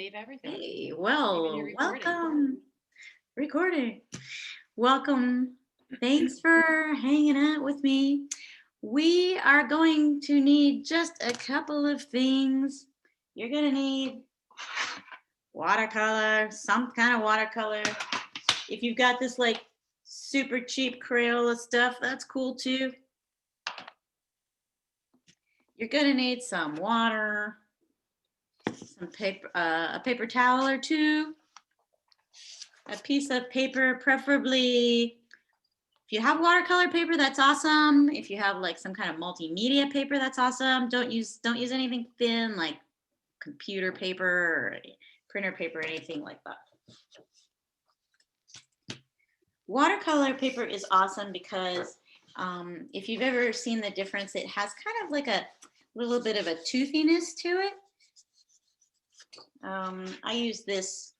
save everything. Hey, Even well, your recording. welcome. Recording. Welcome. Thanks for hanging out with me. We are going to need just a couple of things. You're going to need watercolor, some kind of watercolor. If you've got this like super cheap Crayola stuff, that's cool too. You're going to need some water, some paper, a paper towel or two, a piece of paper, preferably. If you have watercolor paper, that's awesome. If you have like some kind of multimedia paper, that's awesome. Don't use anything thin like computer paper or printer paper or anything like that. Watercolor paper is awesome because if you've ever seen the difference, it has kind of like a little bit of a toothiness to it. I use this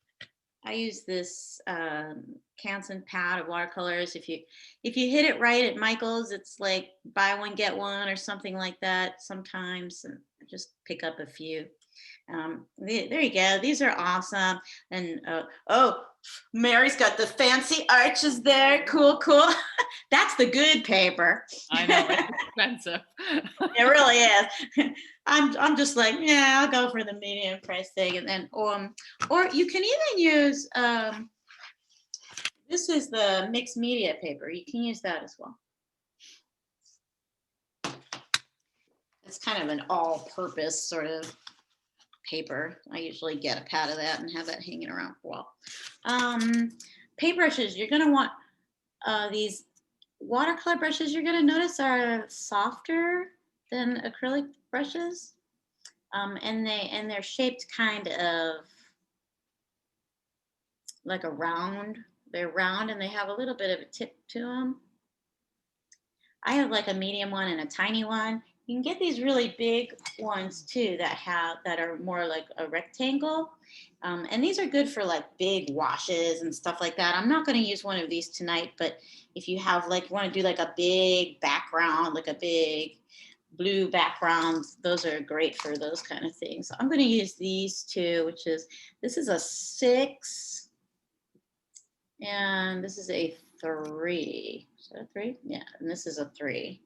Canson pad of watercolors. If you hit it right at Michael's, it's like buy one get one or something like that. Sometimes, and just pick up a few. There you go. These are awesome. And oh, Mary's got the fancy arches there. Cool, cool. That's the good paper. I know, it's expensive. It really is. I'm just like, yeah, I'll go for the medium price thing, and then or you can even use this is the mixed media paper. You can use that as well. It's kind of an all-purpose sort of paper. I usually get a pad of that and have that hanging around for a while. Paintbrushes, you're going to want these watercolor brushes. You're going to notice are softer than acrylic brushes, and they're shaped kind of like a round. They're round and they have a little bit of a tip to them. I have like a medium one and a tiny one. You can get these really big ones too that are more like a rectangle. And these are good for like big washes and stuff like that. I'm not going to use one of these tonight, but if you have like, you want to do like a big background, like a big blue background, those are great for those kind of things. So I'm going to use these two, this is a 6 and this is a 3. Is that a 3? Yeah, and this is a 3.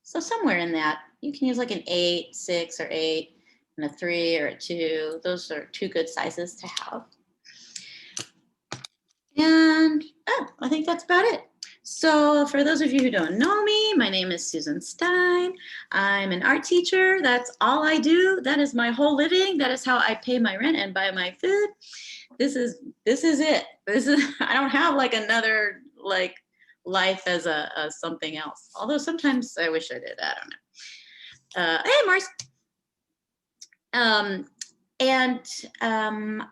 So somewhere in that, you can use like an 8, 6, or 8, and a 3 or a 2. Those are 2 good sizes to have. And I think that's about it. So for those of you who don't know me, my name is Susan Stein. I'm an art teacher. That's all I do. That is my whole living. That is how I pay my rent and buy my food. This is it. I don't have like another like life as a something else. Although sometimes I wish I did. I don't know. Hey, Mars.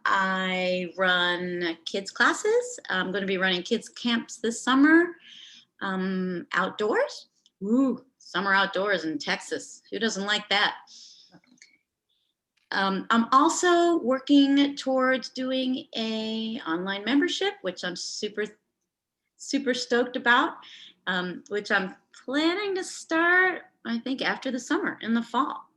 I run kids classes. I'm going to be running kids camps this summer. Outdoors. Ooh, summer outdoors in Texas. Who doesn't like that? I'm also working towards doing a online membership, which I'm super stoked about, which I'm planning to start, I think, after the summer in the fall.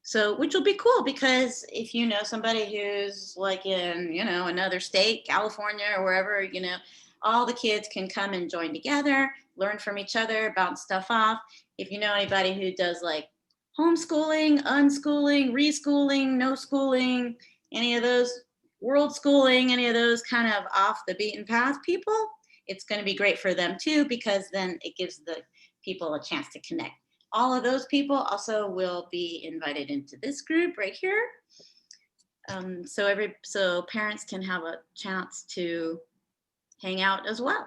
So, which will be cool because if you know somebody who's like in, another state, California or wherever, all the kids can come and join together, learn from each other, bounce stuff off. If you know anybody who does like homeschooling, unschooling, reschooling, no schooling, any of those, world schooling, any of those kind of off the beaten path people, it's going to be great for them too, because then it gives the people a chance to connect. All of those people also will be invited into this group right here. So parents can have a chance to hang out as well.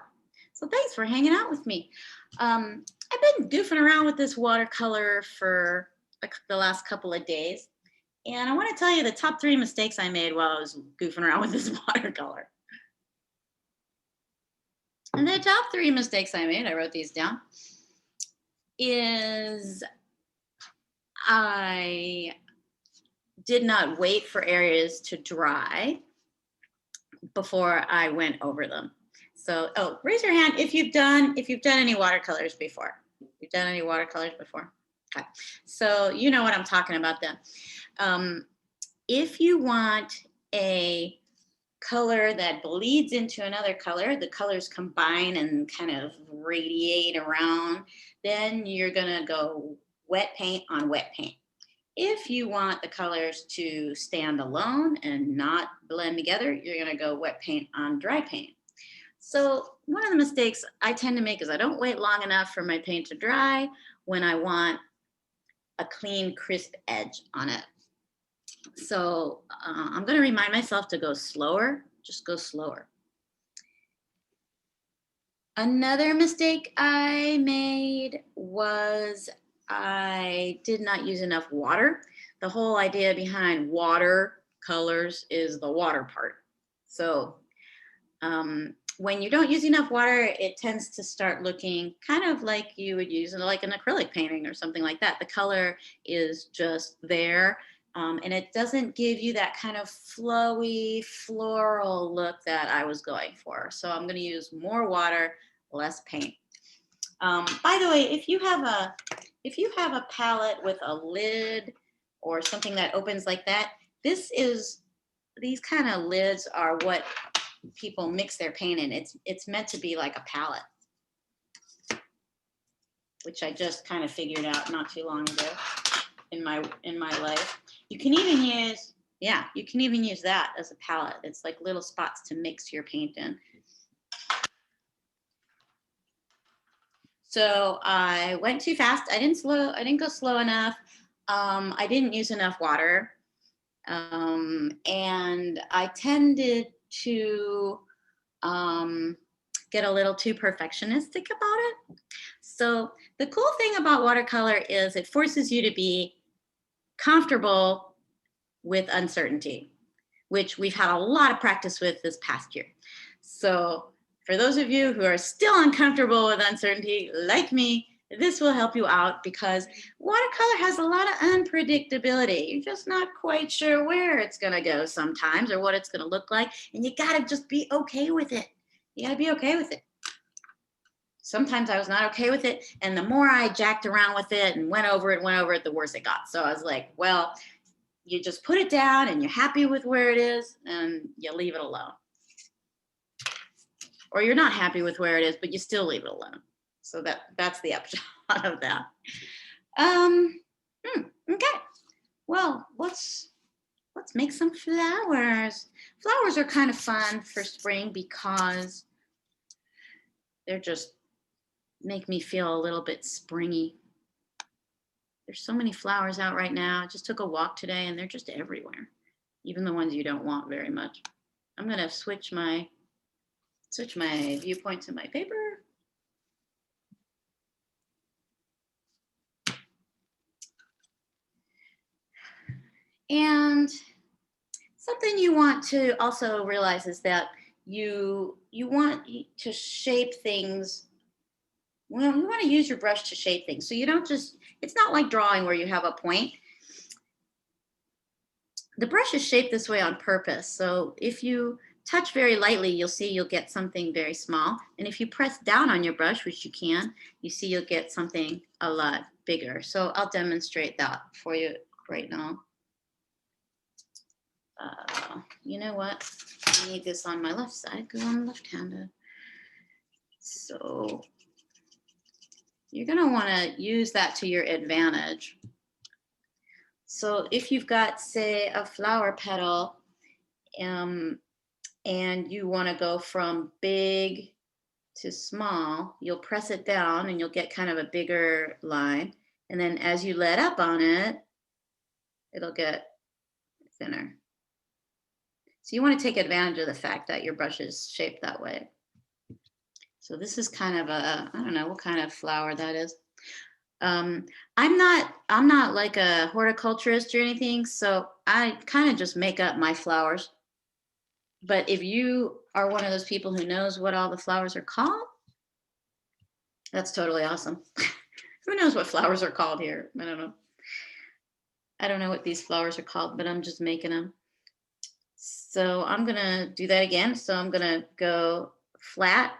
So thanks for hanging out with me. I've been goofing around with this watercolor for the last couple of days. And I want to tell you the top 3 mistakes I made while I was goofing around with this watercolor. And the top 3 mistakes I made, I wrote these down, is I did not wait for areas to dry before I went over them. So, raise your hand if you've done any watercolors before. You've done any watercolors before? Okay. So you know what I'm talking about then. if you want a color that bleeds into another color, the colors combine and kind of radiate around, then you're gonna go wet paint on wet paint. If you want the colors to stand alone and not blend together, you're gonna go wet paint on dry paint. So one of the mistakes I tend to make is I don't wait long enough for my paint to dry when I want a clean, crisp edge on it. So I'm going to remind myself to go slower, just go slower. Another mistake I made was I did not use enough water. The whole idea behind watercolors is the water part. So when you don't use enough water, it tends to start looking kind of like you would use like an acrylic painting or something like that. The color is just there. And it doesn't give you that kind of flowy floral look that I was going for. So I'm going to use more water, less paint. By the way, if you have a palette with a lid or something that opens like that, these kind of lids are what people mix their paint in. It's meant to be like a palette, which I just kind of figured out not too long ago in my life. You can even use that as a palette. It's like little spots to mix your paint in. So I went too fast. I didn't go slow enough. I didn't use enough water. And I tended to get a little too perfectionistic about it. So the cool thing about watercolor is it forces you to be comfortable with uncertainty, which we've had a lot of practice with this past year. So for those of you who are still uncomfortable with uncertainty, like me, this will help you out because watercolor has a lot of unpredictability. You're just not quite sure where it's going to go sometimes or what it's going to look like. And you got to just be okay with it. You got to be okay with it. Sometimes I was not okay with it. And the more I jacked around with it and went over it, the worse it got. So I was like, well, you just put it down and you're happy with where it is and you leave it alone. Or you're not happy with where it is, but you still leave it alone. So that's the upshot of that. Okay. Well, let's make some flowers. Flowers are kind of fun for spring because they're just make me feel a little bit springy. There's so many flowers out right now. I just took a walk today and they're just everywhere, even the ones you don't want very much. I'm going to switch my viewpoint to my paper. And something you want to also realize is that you want to shape things. Well, you want to use your brush to shape things. So you don't just, it's not like drawing where you have a point. The brush is shaped this way on purpose. So if you touch very lightly, you'll get something very small. And if you press down on your brush, which you can, you see you'll get something a lot bigger. So I'll demonstrate that for you right now. You know what? I need this on my left side because I'm left-handed. So you're going to want to use that to your advantage. So if you've got, say, a flower petal and you want to go from big to small, you'll press it down and you'll get kind of a bigger line. And then as you let up on it, it'll get thinner. So you want to take advantage of the fact that your brush is shaped that way. So this is kind of I don't know what kind of flower that is. I'm not like a horticulturist or anything, so I kind of just make up my flowers. But if you are one of those people who knows what all the flowers are called, that's totally awesome. Who knows what flowers are called here? I don't know. I don't know what these flowers are called, but I'm just making them. So I'm going to do that again. So I'm going to go flat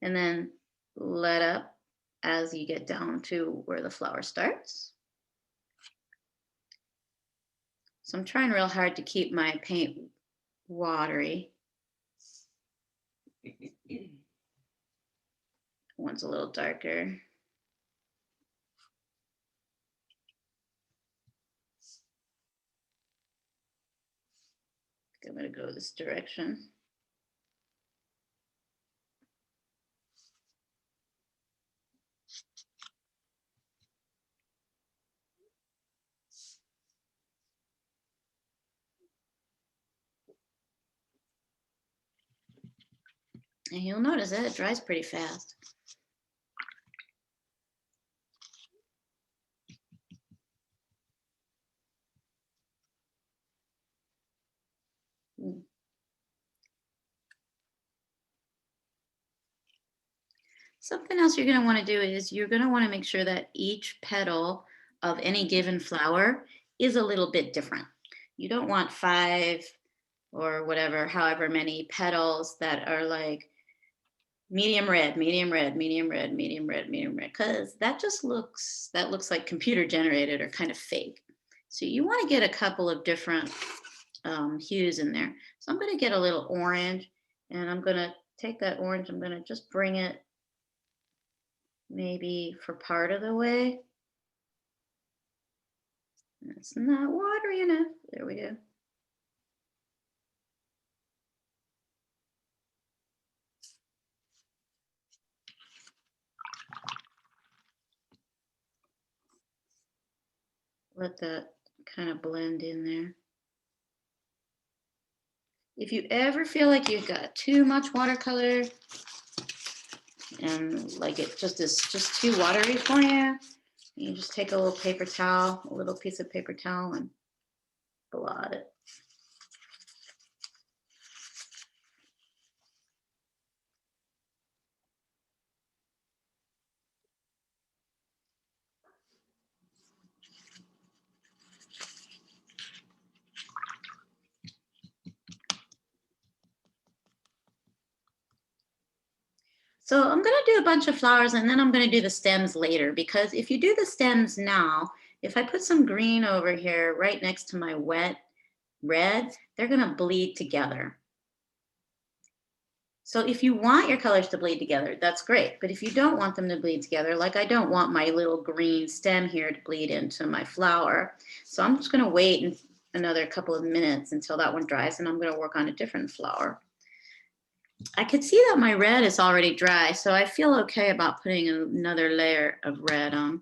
and then let up as you get down to where the flower starts. So I'm trying real hard to keep my paint watery. One's a little darker. I'm going to go this direction. And you'll notice that it dries pretty fast. Something else you're going to want to do is you're going to want to make sure that each petal of any given flower is a little bit different. You don't want 5 or whatever, however many petals that are like medium red, medium red, medium red, medium red, medium red, because that looks like computer generated or kind of fake. So you want to get a couple of different hues in there. So I'm going to get a little orange, and I'm going to take that orange, I'm going to just bring it maybe for part of the way. It's not watery enough. There we go. Let that kind of blend in there. If you ever feel like you've got too much watercolor and like it just is just too watery for you, you just take a little paper towel, a little piece of paper towel, and blot it. So I'm going to do a bunch of flowers, and then I'm going to do the stems later, because if you do the stems now, if I put some green over here right next to my wet red, they're going to bleed together. So if you want your colors to bleed together, that's great. But if you don't want them to bleed together, like I don't want my little green stem here to bleed into my flower, so I'm just going to wait another couple of minutes until that one dries, and I'm going to work on a different flower. I could see that my red is already dry, so I feel okay about putting another layer of red on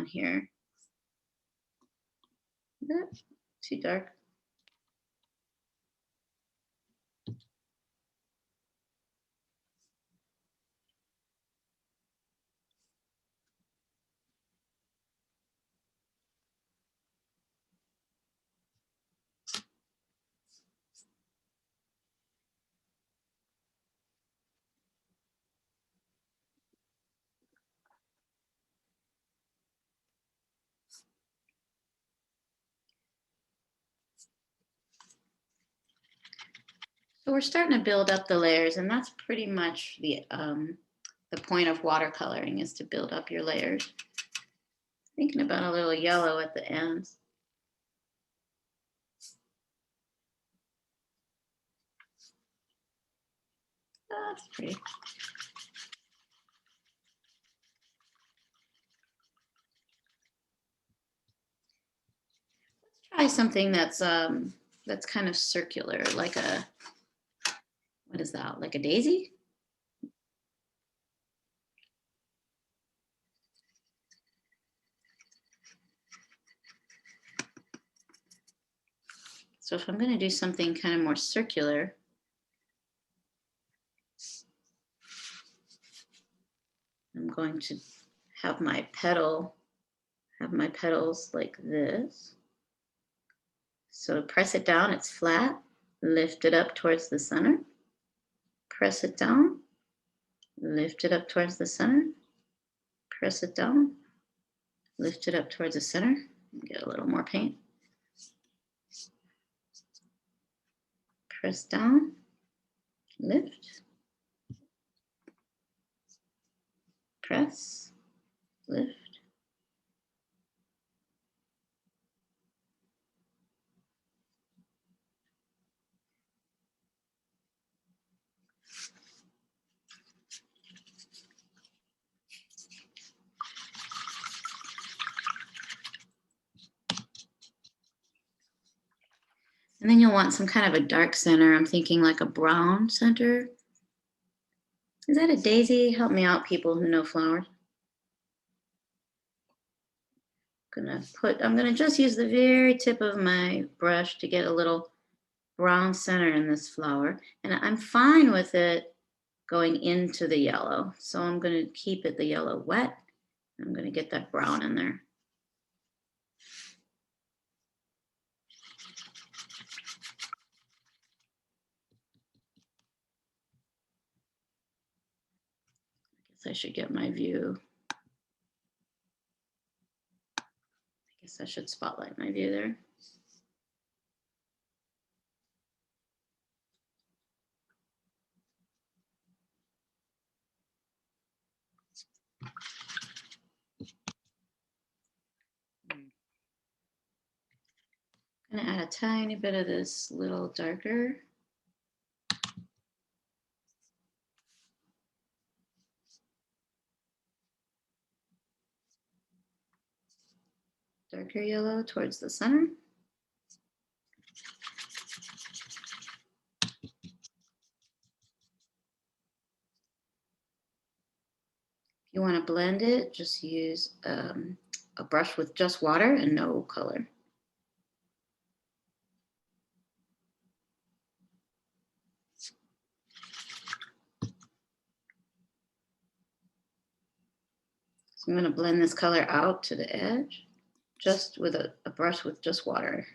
here. Is that too dark? So we're starting to build up the layers, and that's pretty much the point of watercoloring, is to build up your layers. Thinking about a little yellow at the ends. Oh, that's pretty. Let's try something that's kind of circular, like a, what is that? Like a daisy? So if I'm going to do something kind of more circular, I'm going to have my petals like this. So press it down, it's flat, lift it up towards the center, press it down, lift it up towards the center, press it down, lift it up towards the center, get a little more paint. Press down, lift, press, lift. And then you'll want some kind of a dark center. I'm thinking like a brown center. Is that a daisy? Help me out, people who know flowers. I'm gonna just use the very tip of my brush to get a little brown center in this flower. And I'm fine with it going into the yellow. So I'm gonna keep the yellow wet. I'm gonna get that brown in there. I guess I should get my view. I guess I should spotlight my view there. I'm gonna add a tiny bit of this little darker. Darker yellow towards the center. If you want to blend it, just use a brush with just water and no color. So I'm going to blend this color out to the edge, just with a brush with just water.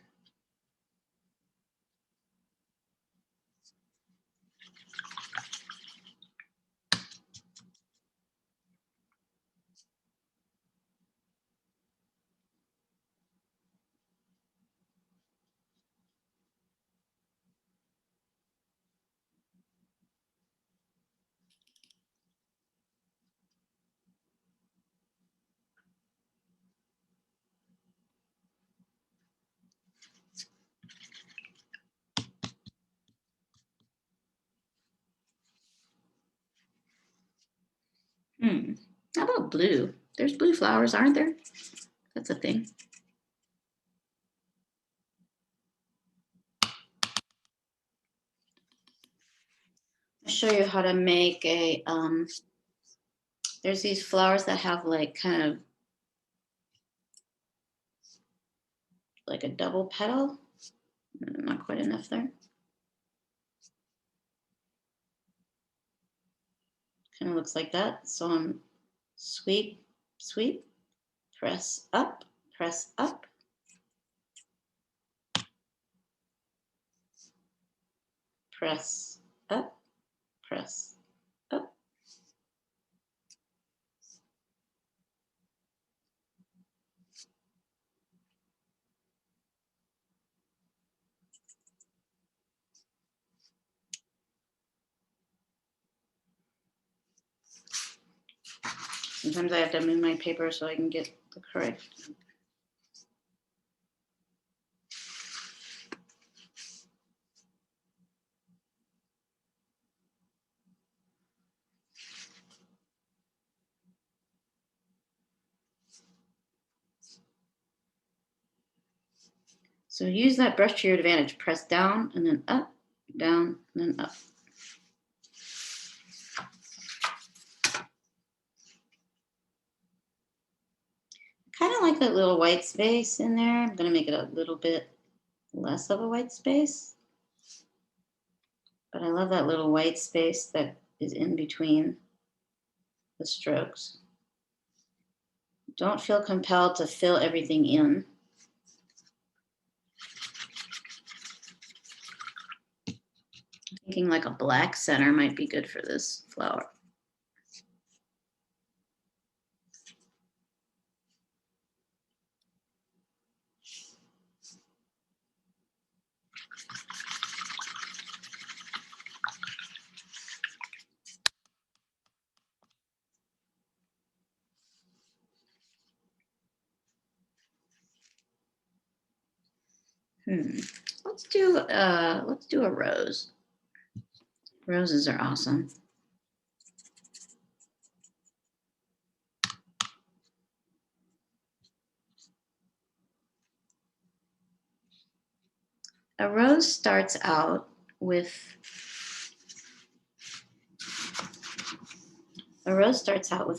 How about blue? There's blue flowers, aren't there? That's a thing. I'll show you how to make a, there's these flowers that have like kind of like a double petal. Not quite enough there. Kind of looks like that. So I'm sweep, sweep, press up, press up. Press up, press up. Sometimes I have to move my paper so I can get the correct. So use that brush to your advantage. Press down and then up, down and then up. Kind of like that little white space in there. I'm going to make it a little bit less of a white space. But I love that little white space that is in between the strokes. Don't feel compelled to fill everything in. Thinking like a black center might be good for this flower. Let's do a rose. Roses are awesome. A rose starts out with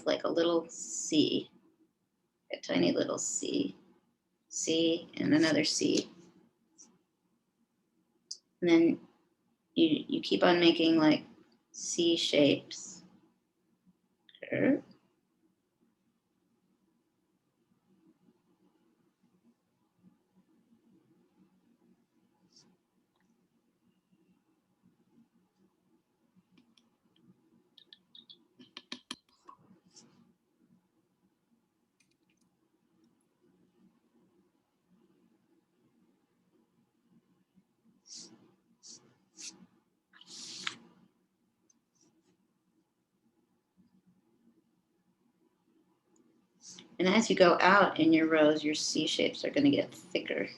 like a little C, a tiny little C, C, and another C. And then you keep on making like C shapes. Okay. And as you go out in your rows, your C shapes are going to get thicker.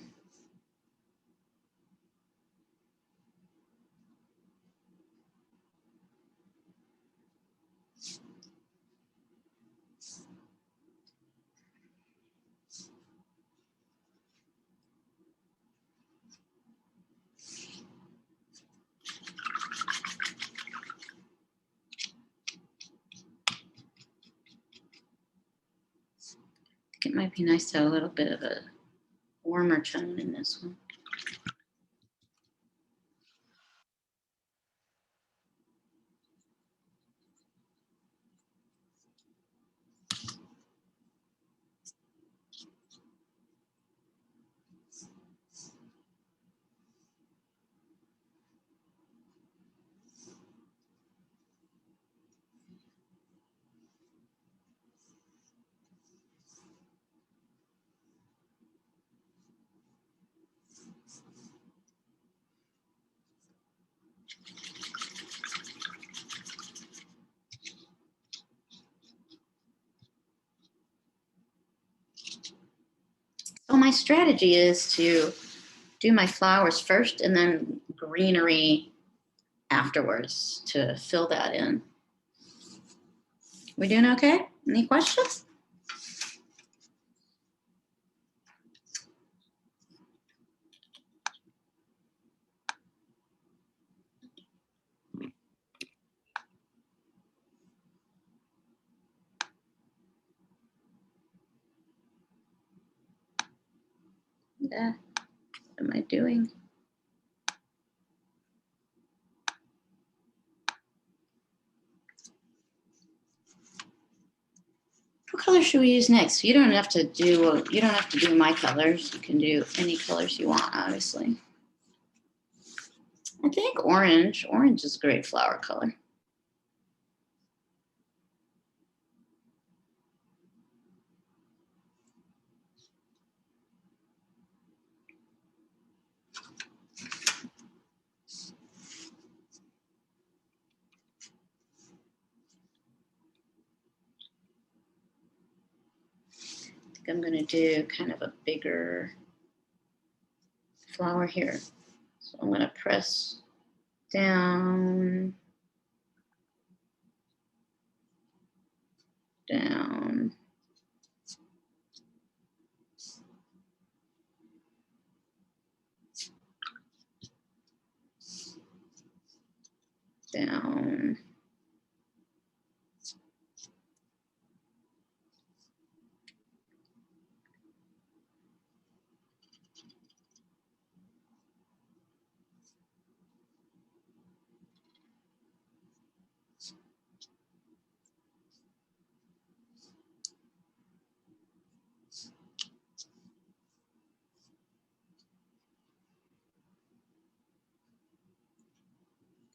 I think it might be nice to have a little bit of a warmer tone in this one. So my strategy is to do my flowers first and then greenery afterwards to fill that in. We doing okay? Any questions? Yeah. What am I doing? What color should we use next? You don't have to do my colors. You can do any colors you want, obviously. I think orange. Orange is a great flower color. I think I'm gonna do kind of a bigger flower here. So I'm gonna press down, down, down.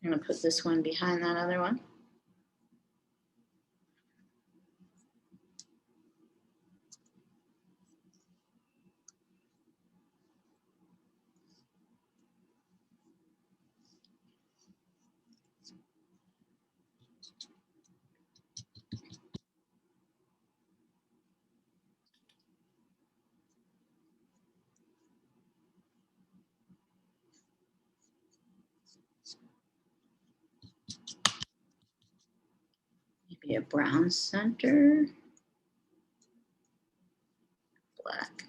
I'm gonna put this one behind that other one. Maybe a brown center, black.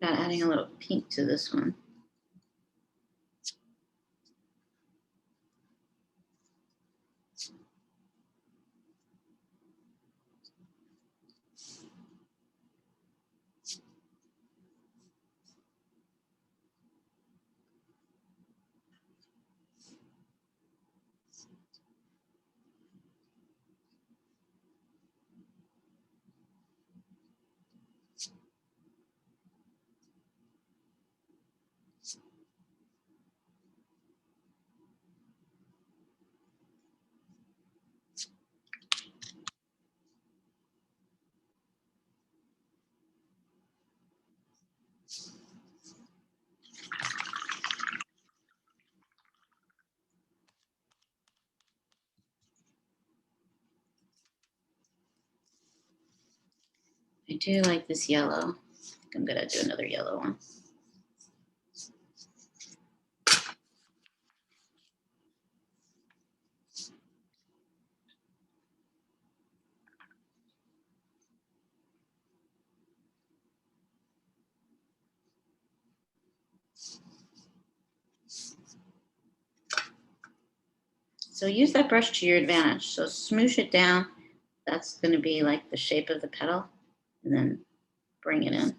about adding a little pink to this one. I do like this yellow. I think I'm gonna do another yellow one. So use that brush to your advantage. So smoosh it down. That's gonna be like the shape of the petal, and then bring it in.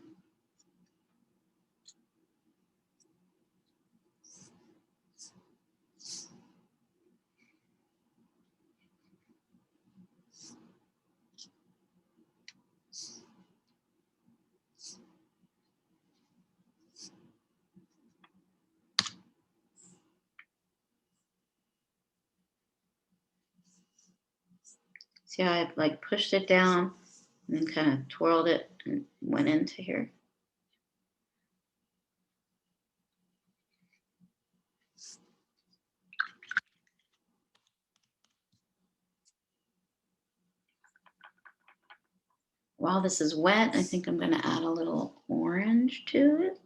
See how I like pushed it down and then kind of twirled it and went into here. While this is wet, I think I'm gonna add a little orange to it.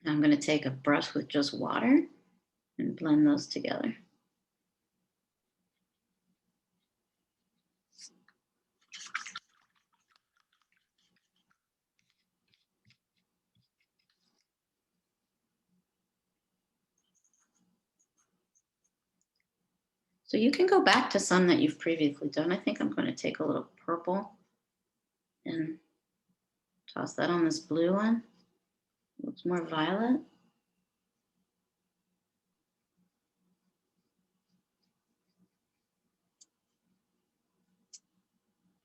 I'm going to take a brush with just water and blend those together. So you can go back to some that you've previously done. I think I'm going to take a little purple and toss that on this blue one. Looks more violet.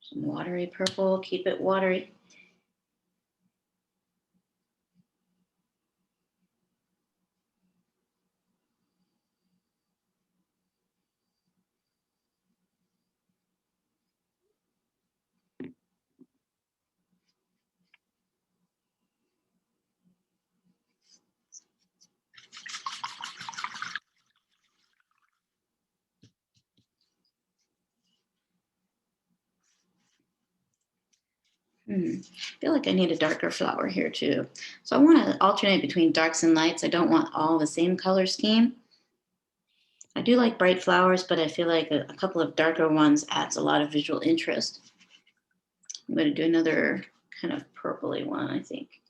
Some watery purple, keep it watery. I feel like I need a darker flower here too. So I want to alternate between darks and lights. I don't want all the same color scheme. I do like bright flowers, but I feel like a couple of darker ones adds a lot of visual interest. I'm going to do another kind of purpley one, I think.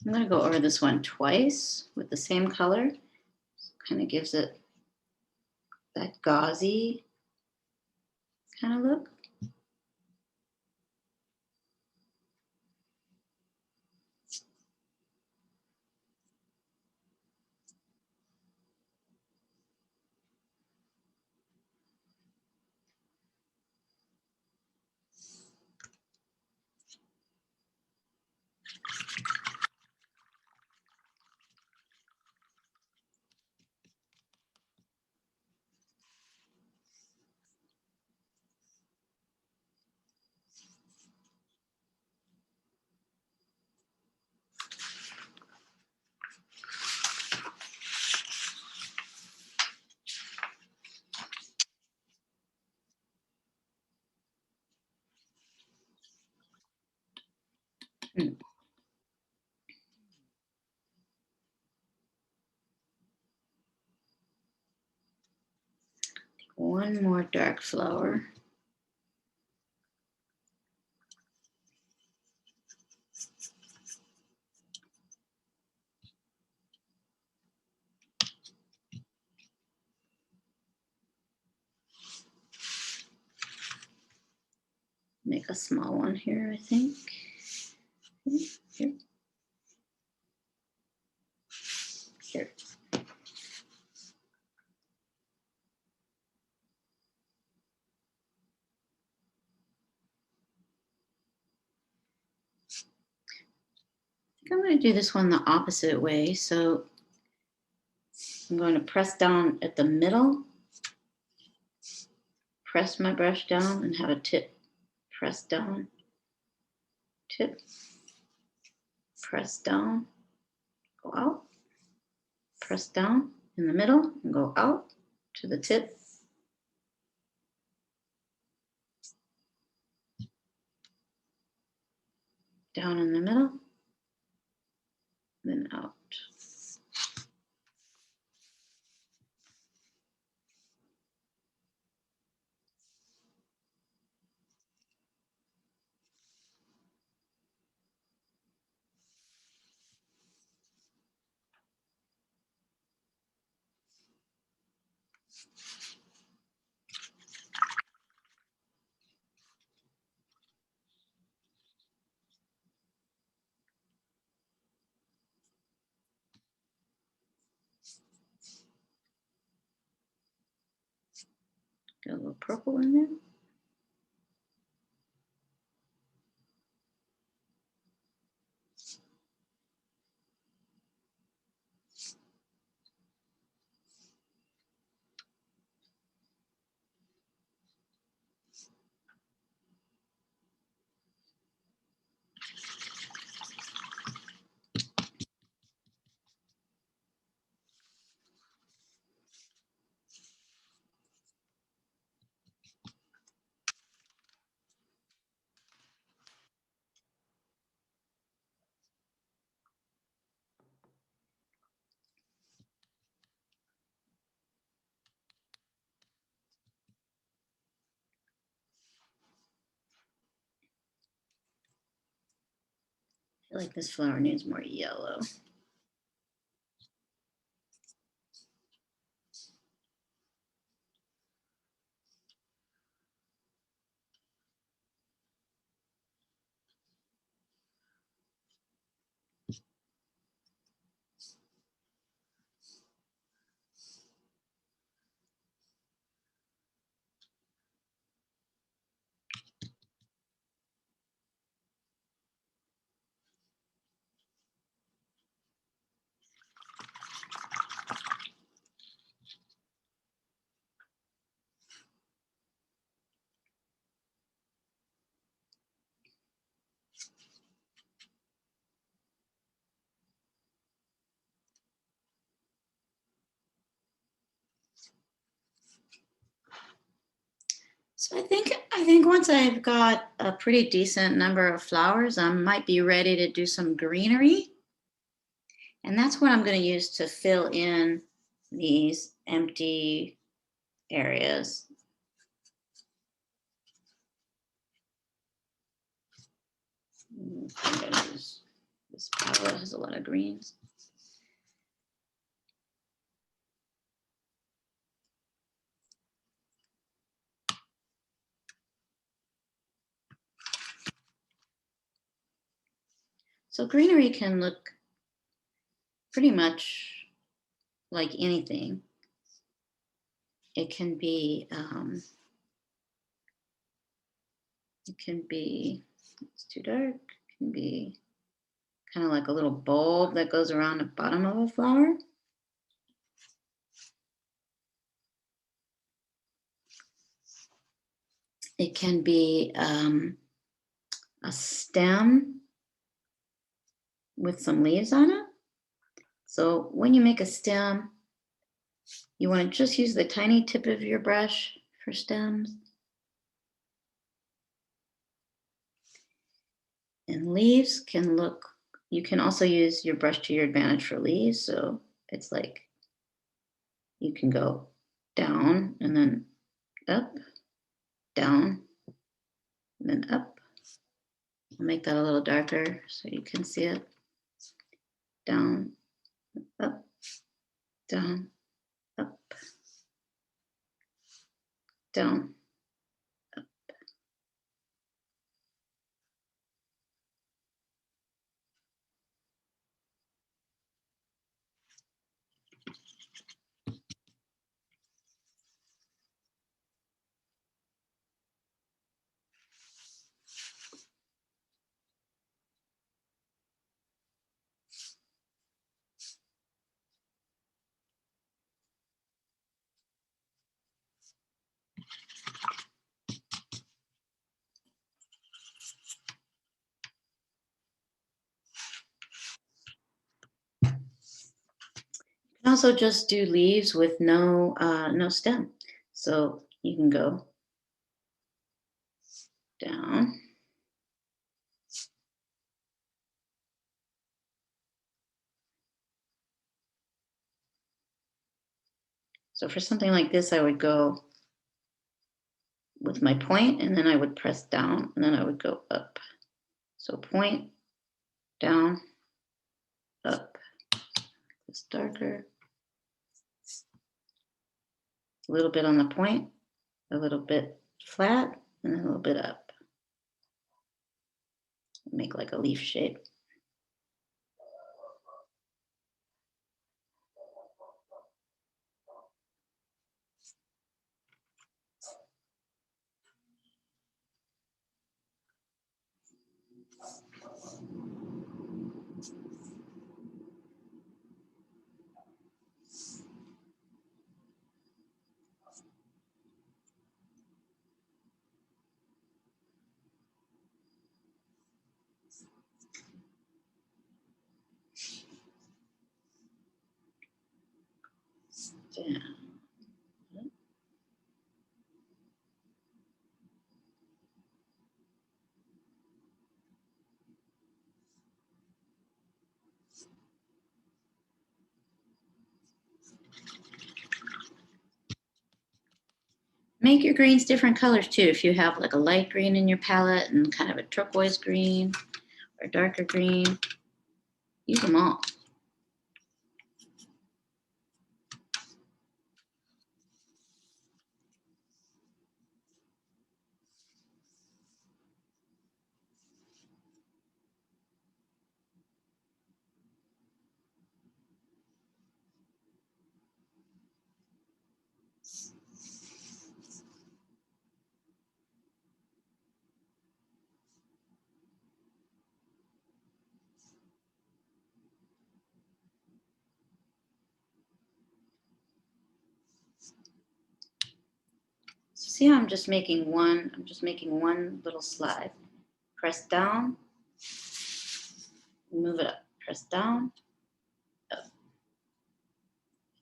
I'm going to go over this one twice with the same color. Kind of gives it that gauzy kind of look. One more dark flower. Make a small one here, I think. Here. Here. I'm going to do this one the opposite way. So I'm going to press down at the middle, press my brush down and have a tip, press down, tip, press down, go out, press down in the middle and go out to the tip. Down in the middle, then out. Got a little purple in there. I feel like this flower needs more yellow. So I think once I've got a pretty decent number of flowers, I might be ready to do some greenery. And that's what I'm going to use to fill in these empty areas. I'm going to use this palette, has a lot of greens. So greenery can look pretty much like anything. It can be, it's too dark, it can be kind of like a little bulb that goes around the bottom of a flower. It can be a stem with some leaves on it. So when you make a stem, you want to just use the tiny tip of your brush for stems. And leaves can look, you can also use your brush to your advantage for leaves. So it's like you can go down and then up, down, and then up. I'll make that a little darker so you can see it. Down, up, down, up, down. You can also just do leaves with no stem. So you can go down. So for something like this, I would go with my point and then I would press down and then I would go up. So point, down, up. It's darker. A little bit on the point, a little bit flat, and then a little bit up. Make like a leaf shape. Down. Make your greens different colors too. If you have like a light green in your palette and kind of a turquoise green or darker green, use them all. So see how I'm just making one little slide. Press down, move it up. Press down, up.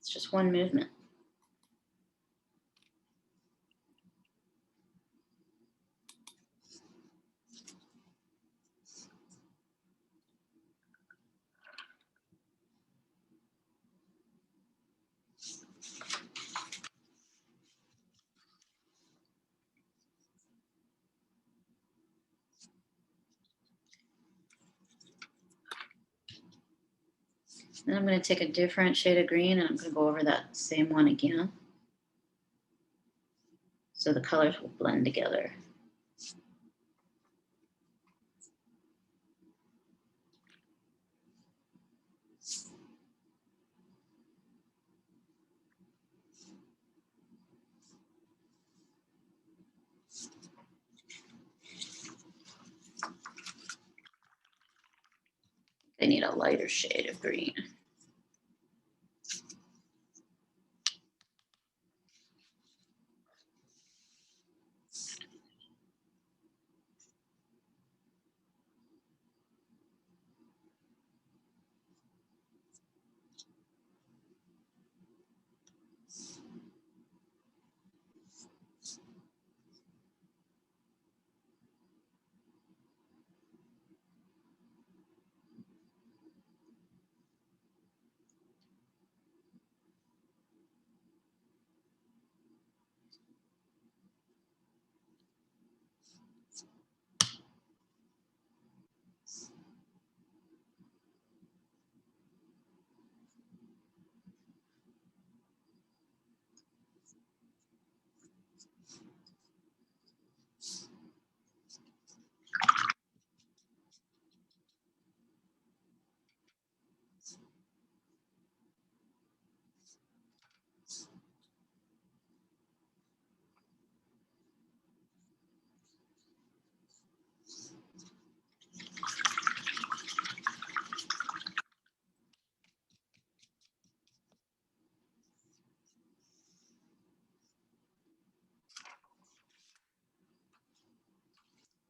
It's just one movement. Then I'm going to take a different shade of green and I'm going to go over that same one again. So the colors will blend together. I need a lighter shade of green.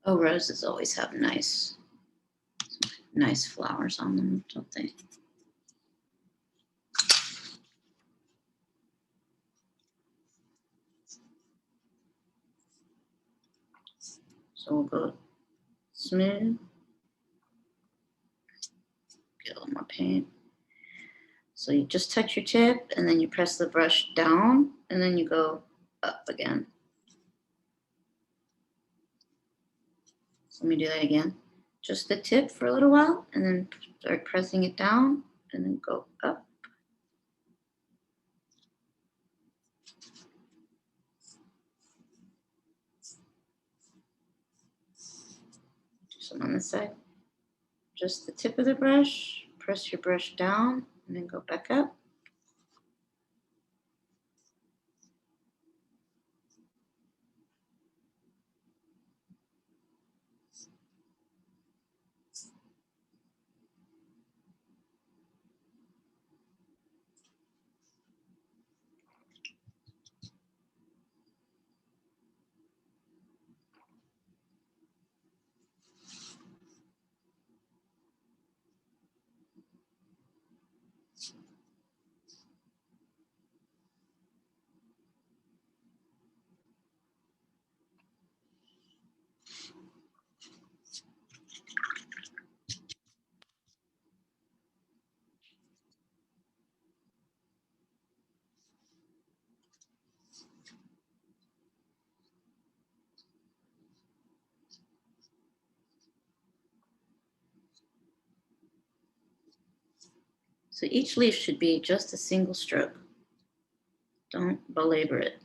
Oh, roses always have nice flowers on them, don't they? So we'll go smooth. Get a little more paint. So you just touch your tip and then you press the brush down and then you go up again. So let me do that again. Just the tip for a little while and then start pressing it down and then go up. Do some on this side. Just the tip of the brush, press your brush down and then go back up. So each leaf should be just a single stroke. Don't belabor it.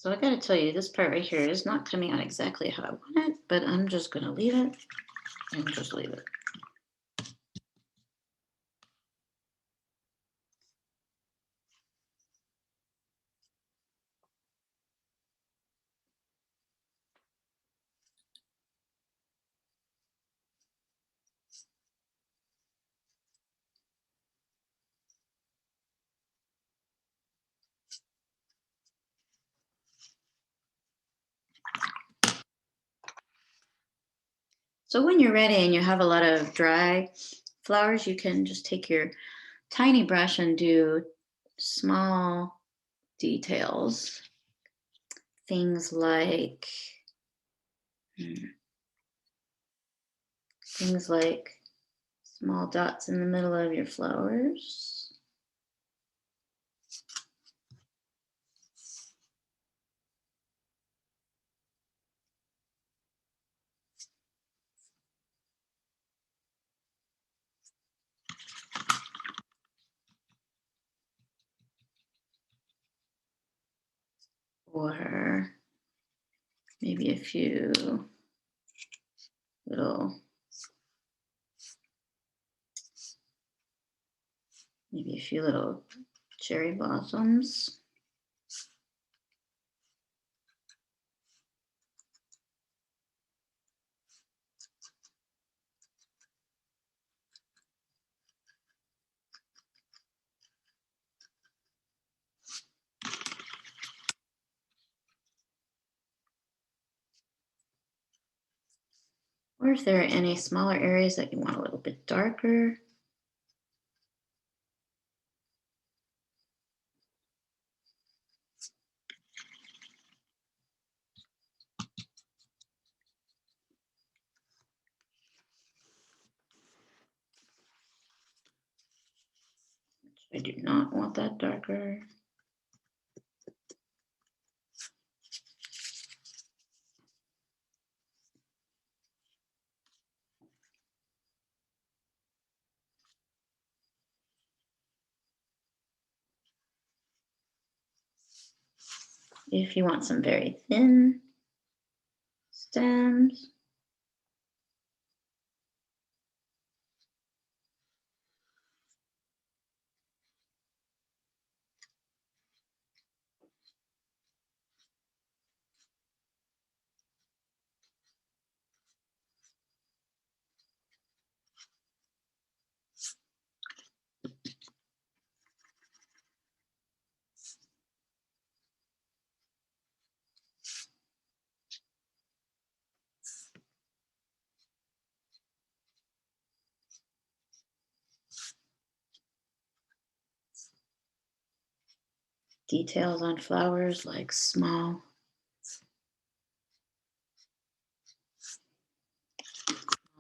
So I gotta tell you, this part right here is not coming out exactly how I want it, but I'm just gonna leave it and just leave it. So when you're ready and you have a lot of dry flowers, you can just take your tiny brush and do small details. Things like things like small dots in the middle of your flowers. Or maybe a few little, cherry blossoms. Or if there are any smaller areas that you want a little bit darker, I do not want that darker. If you want some very thin stems, details on flowers like small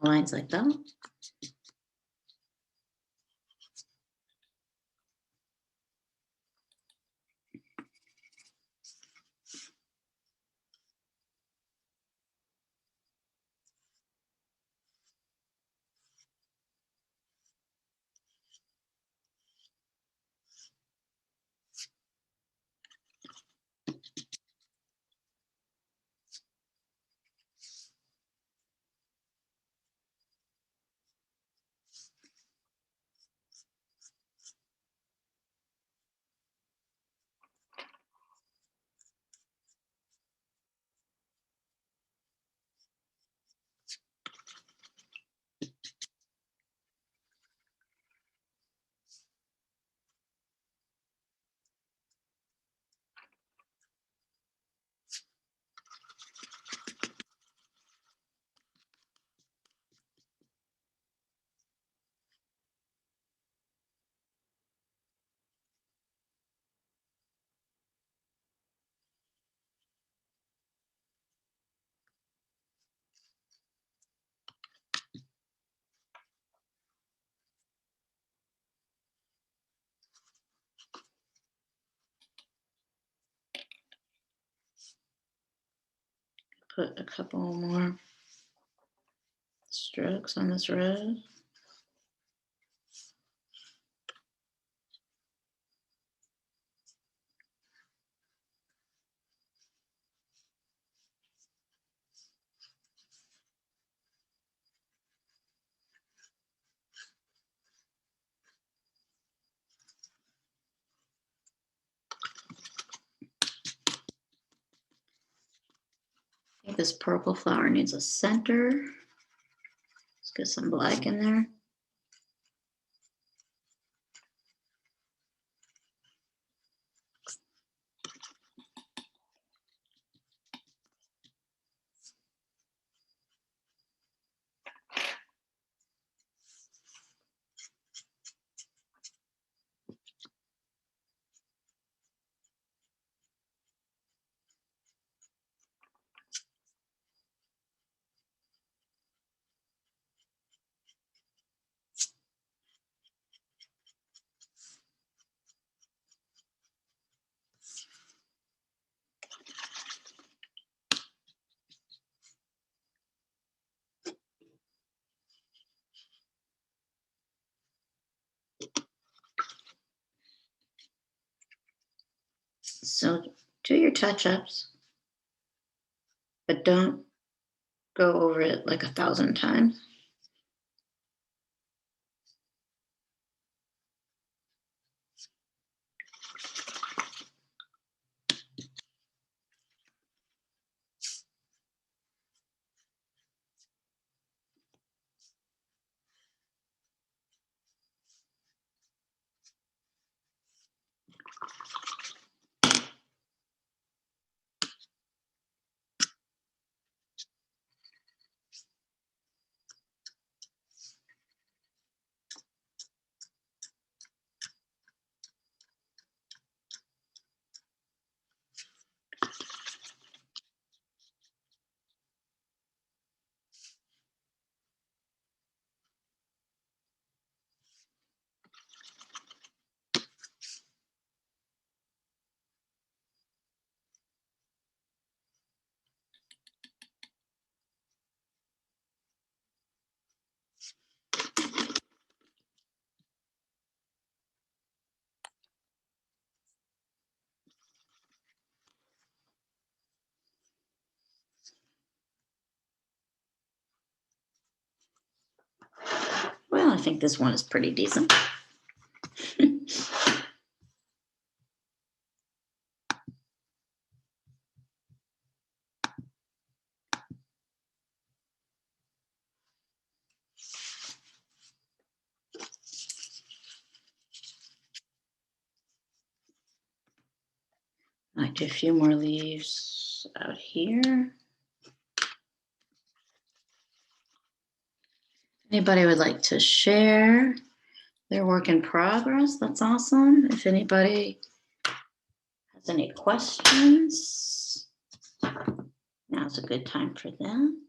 lines like that. put a couple more strokes on this red. I think this purple flower needs a center. Let's get some black in there. So do your touch-ups, but don't go over it like 1,000 times. Well, I think this one is pretty decent. I might do a few more leaves out here. Anybody would like to share their work in progress? That's awesome. If anybody has any questions, now's a good time for them.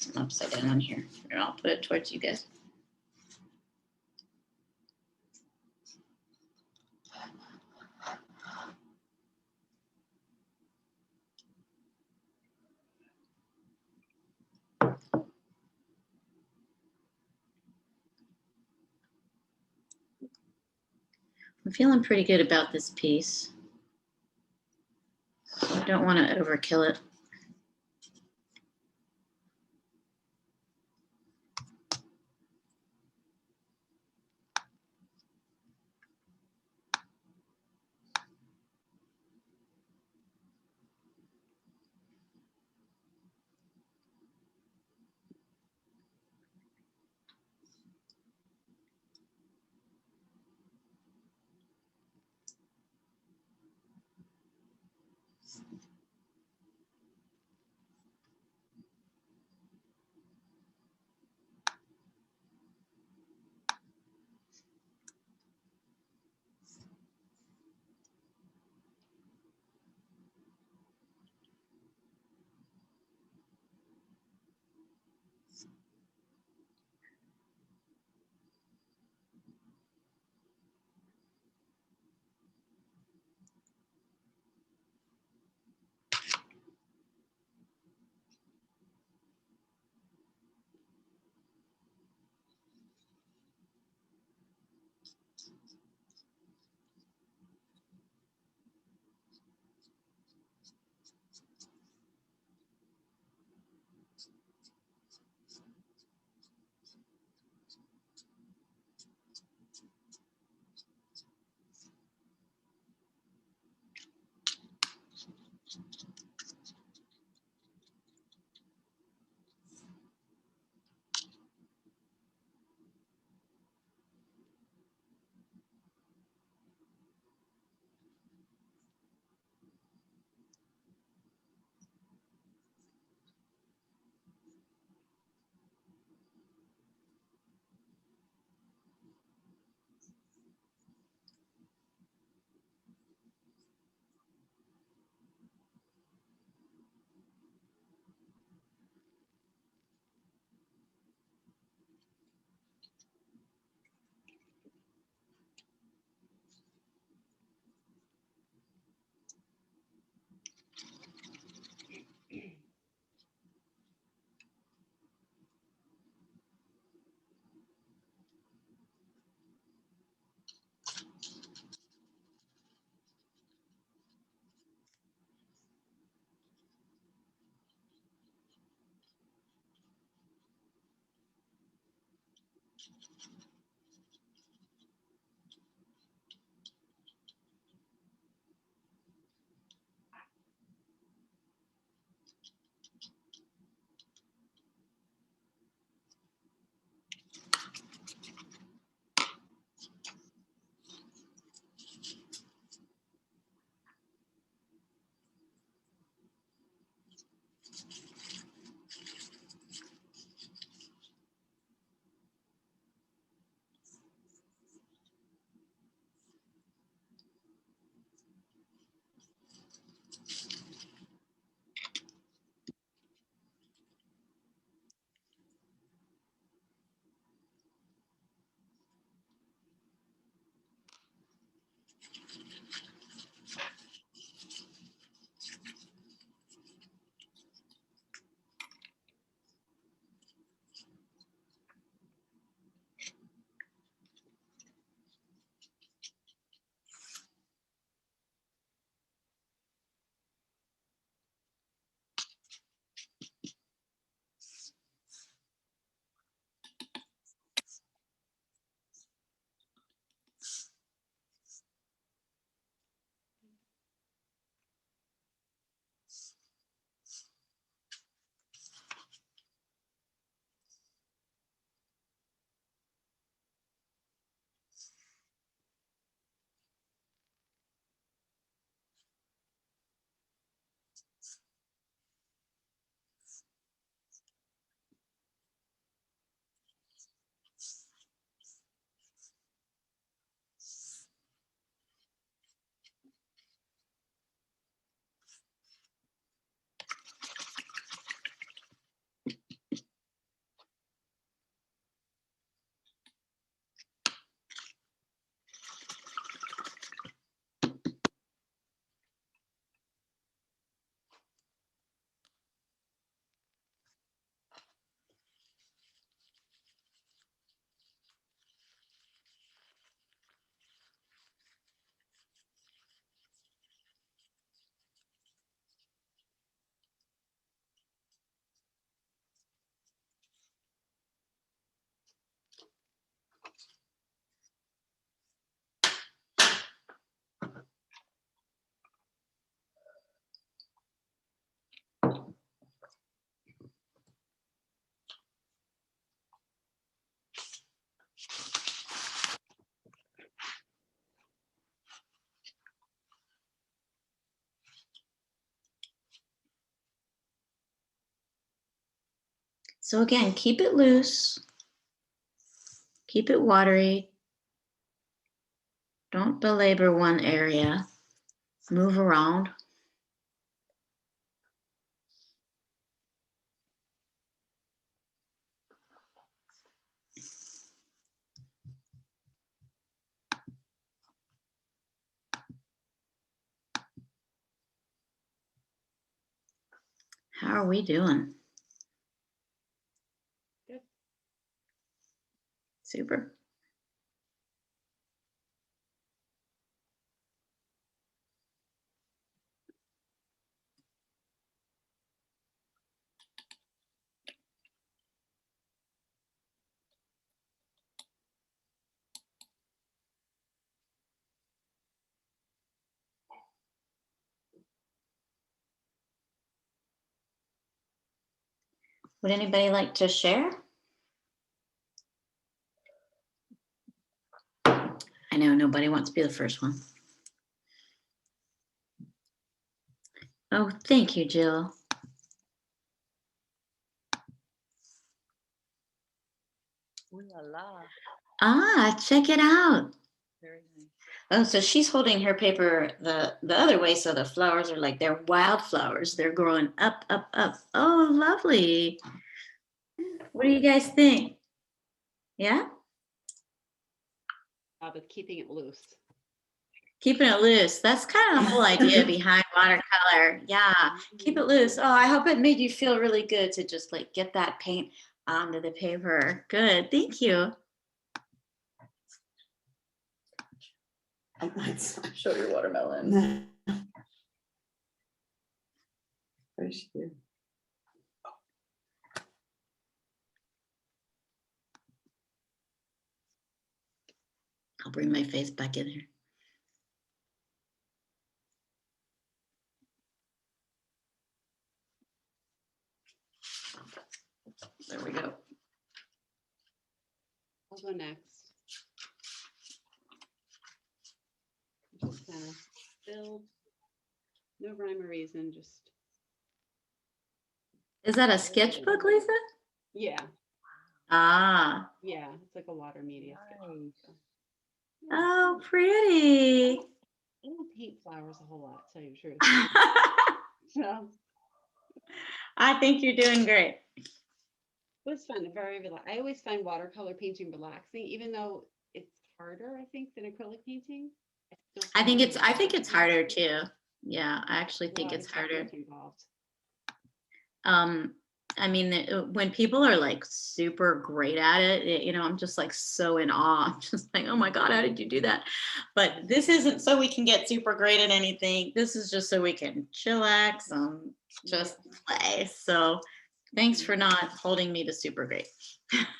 It's upside down on here. Here, I'll put it towards you guys. I'm feeling pretty good about this piece. So I don't want to overkill it. So again, keep it loose, keep it watery. Don't belabor one area, move around. How are we doing? Good. Super. Would anybody like to share? I know nobody wants to be the first one. Oh, thank you, Jill. Ooh la la. Ah, check it out. Very nice. Oh, so she's holding her paper the other way, so the flowers are like they're wildflowers. They're growing up, up, up. Oh, lovely. What do you guys think? Yeah? With keeping it loose. Keeping it loose. That's kind of the whole idea behind watercolor. Yeah, keep it loose. Oh, I hope it made you feel really good to just like get that paint onto the paper. Good, thank you. I might show your watermelon. What did she do? I'll bring my face back in here. There we go. I'll go next. Just kind of build. No rhyme or reason, just Is that a sketchbook, Lisa? yeah, Ah, yeah. It's like a water media sketch. oh, pretty. I don't paint flowers a whole lot, to tell you the truth. So I think you're doing great. it was fun, very relaxed. I always find watercolor painting relaxing, even though it's harder, I think, than acrylic painting. still I think find it's harder too. Yeah, I actually a think lot it's of harder. technique involved. I mean, when people are like super great at it, you know, I'm just like so in awe. I'm just like, oh my God, how did you do that? But this isn't so we can get super great at anything. This is just so we can chillax and just play. So thanks for not holding me to super great.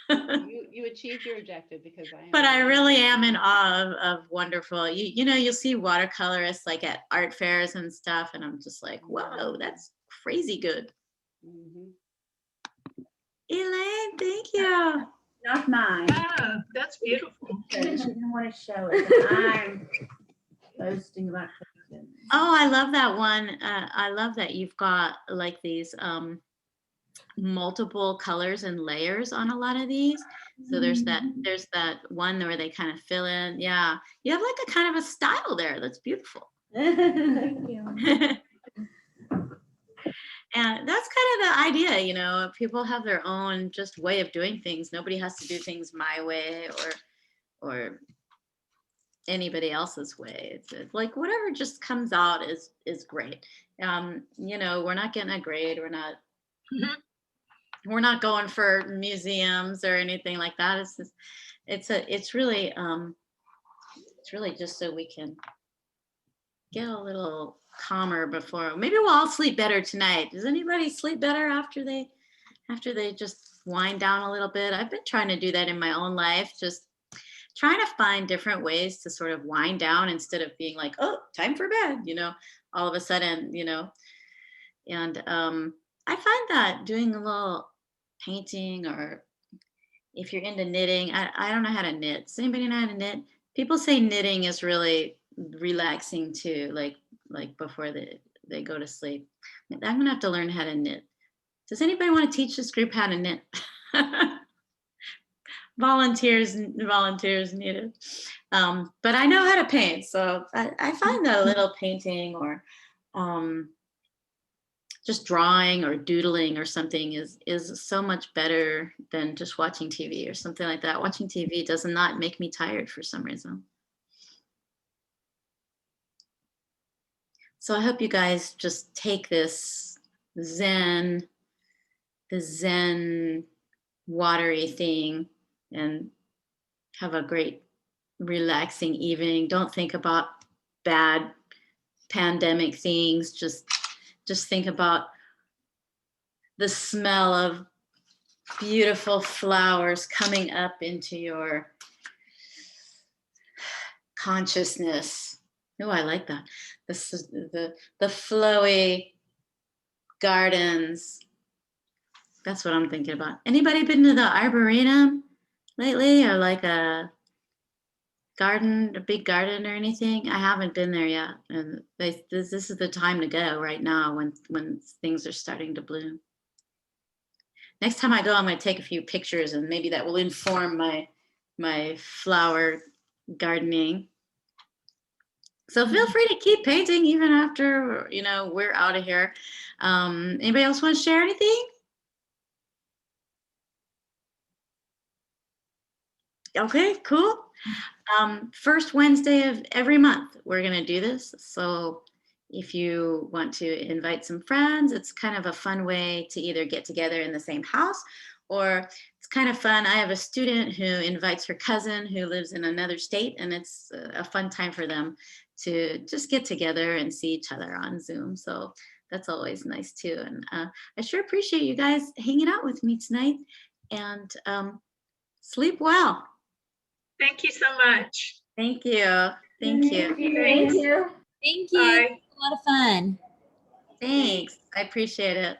You achieved your objective because I am. But I really am in awe of wonderful. You know, you'll see watercolorists like at art fairs and stuff, and I'm just like, whoa, that's crazy good. Mhm. Elaine, thank you. Not mine. Ah, that's beautiful. She didn't want to show it. I'm boasting about it. Oh, I love that one. I love that you've got like these multiple colors and layers on a lot of these. So there's that one where they kind of fill in. Yeah, you have like a kind of a style there. That's beautiful. Thank you. And that's kind of the idea, you know, people have their own just way of doing things. Nobody has to do things my way or anybody else's way. It's like whatever just comes out is great. You know, we're not getting a grade. We're not going for museums or anything like that. It's just, it's really just so we can get a little calmer before. Maybe we'll all sleep better tonight. Does anybody sleep better after they just wind down a little bit? I've been trying to do that in my own life, just trying to find different ways to sort of wind down instead of being like, oh, time for bed, you know, all of a sudden, you know. And I find that doing a little painting, or if you're into knitting, I don't know how to knit. Does anybody know how to knit? People say knitting is really relaxing too, like before they go to sleep. I'm gonna have to learn how to knit. Does anybody want to teach this group how to knit? volunteers needed. But I know how to paint, so I find that a little painting or just drawing or doodling or something is so much better than just watching TV or something like that. Watching TV does not make me tired for some reason. So I hope you guys just take this the Zen watery thing and have a great relaxing evening. Don't think about bad pandemic things. Just think about the smell of beautiful flowers coming up into your consciousness. Oh, I like that. This is the flowy gardens. That's what I'm thinking about. Anybody been to the Arboretum lately, or like a big garden or anything? I haven't been there yet, and this is the time to go right now when things are starting to bloom. Next time I go, I'm going to take a few pictures, and maybe that will inform my flower gardening. So feel free to keep painting even after, you know, we're out of here. Anybody else want to share anything? Okay, cool. First Wednesday of every month, we're going to do this. So if you want to invite some friends, it's kind of a fun way to either get together in the same house, or it's kind of fun. I have a student who invites her cousin who lives in another state, and it's a fun time for them to just get together and see each other on Zoom. So that's always nice too. And I sure appreciate you guys hanging out with me tonight, and sleep well. Thank you so much. Thank you. Thank you. Thank you. Thank you. Bye. A lot of fun. Thanks. I appreciate it.